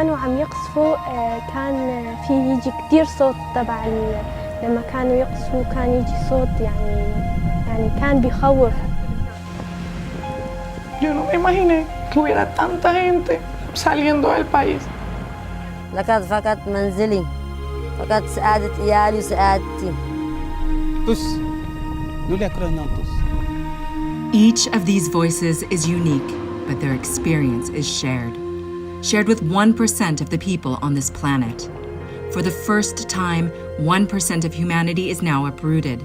كانوا عم يقصفوا كان في يجي كتير صوت تبع لما كانوا يقصفوا كان يجي صوت يعني كان بيخوف. Yo no me imaginé que hubiera tanta gente saliendo del país. لقد فقدت منزلي، فقدت سعادة عيالي وسعادتي. Each of these voices is unique, but their experience is shared with 1% of the people on this planet. For the first time, 1% of humanity is now uprooted,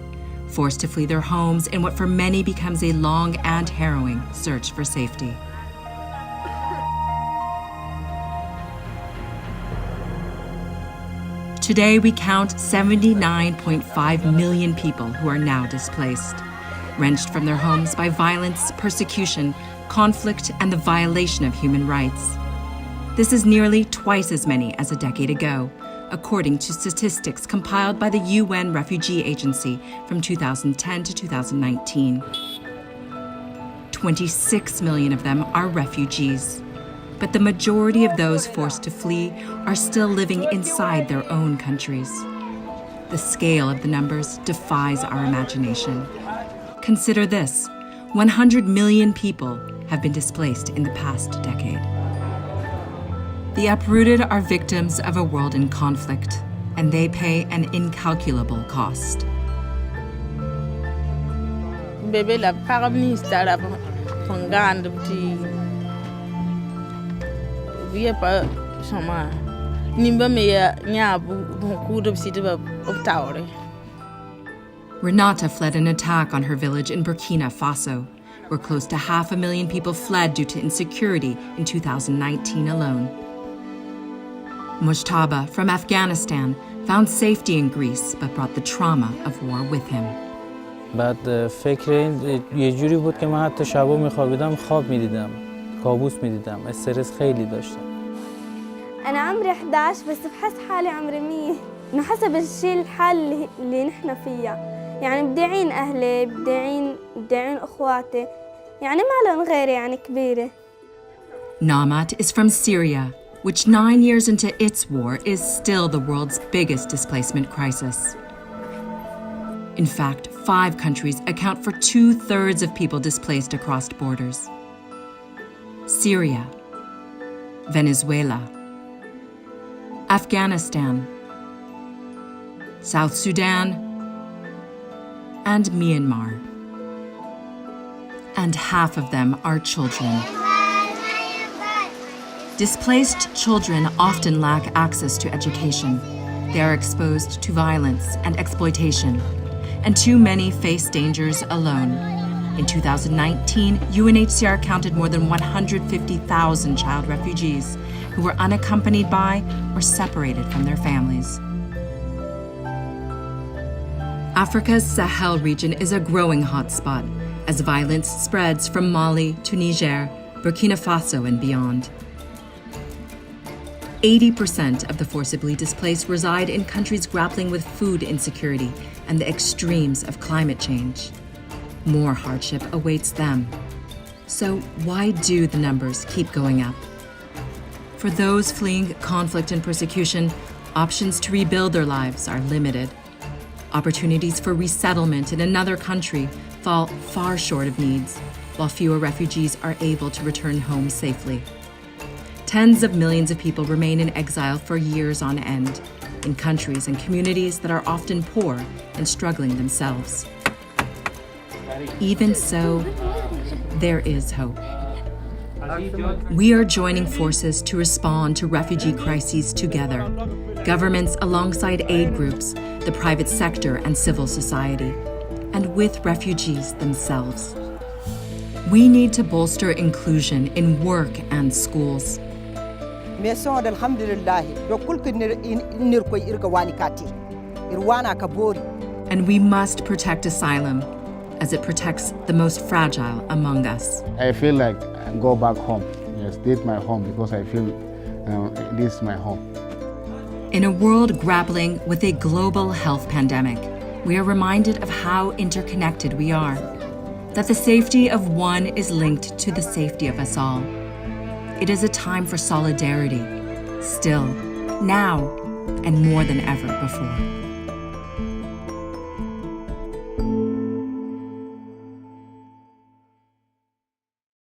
forced to flee their homes in what for many becomes a long and harrowing search for safety. Today, we count 79.5 million people who are now displaced, wrenched from their homes by violence, persecution, conflict, and the violation of human rights. This is nearly twice as many as a decade ago, according to statistics compiled by the UN Refugee Agency from 2010 to 2019. 26 million of them are refugees, but the majority of those forced to flee are still living inside their own countries. The scale of the numbers defies our imagination. Consider this: 100 million people have been displaced in the past decade. The uprooted are victims of a world in conflict, and they pay an incalculable cost. Bebe la paramista la panganda ti via pa sama nimba me nya bu kudo sitba optaure. Renata fled an attack on her village in Burkina Faso, where close to 500,000 people fled due to insecurity in 2019 alone. Mujtaba from Afghanistan found safety in Greece but brought the trauma of war with him. بعد فکر این یه جوری بود که من حتی شبا میخوابیدم خواب میدیدم، کابوس میدیدم، استرس خیلی داشتم. أنا عمري 11 بس بحس حالي عمري 100 إنه حسب الشيء الحال اللي نحن فيها، يعني بدي أعين أهلي، بدي أعين أخواتي، يعني ما لهم غيري يعني كبيرة. Namat is from Syria, which 9 years into its war is still the world's biggest displacement crisis. In fact, 5 countries account for 2/3 of people displaced across borders: Syria, Venezuela, Afghanistan, South Sudan, and Myanmar. And half of them are children. Displaced children often lack access to education. They are exposed to violence and exploitation, and too many face dangers alone. In 2019, UNHCR counted more than 150,000 child refugees who were unaccompanied by or separated from their families. Africa's Sahel region is a growing hotspot as violence spreads from Mali to Niger, Burkina Faso, and beyond. 80% of the forcibly displaced reside in countries grappling with food insecurity and the extremes of climate change. More hardship awaits them. So why do the numbers keep going up? For those fleeing conflict and persecution, options to rebuild their lives are limited. Opportunities for resettlement in another country fall far short of needs, while fewer refugees are able to return home safely. Tens of millions of people remain in exile for years on end, in countries and communities that are often poor and struggling themselves. Even so, there is hope. We are joining forces to respond to refugee crises together, governments alongside aid groups, the private sector and civil society, and with refugees themselves. We need to bolster inclusion in work and schools. And we must protect asylum, as it protects the most fragile among us. I feel like I go back home. Yes, this is my home because I feel this is my home. In a world grappling with a global health pandemic, we are reminded of how interconnected we are, that the safety of one is linked to the safety of us all. It is a time for solidarity, Still, now, and more than ever before.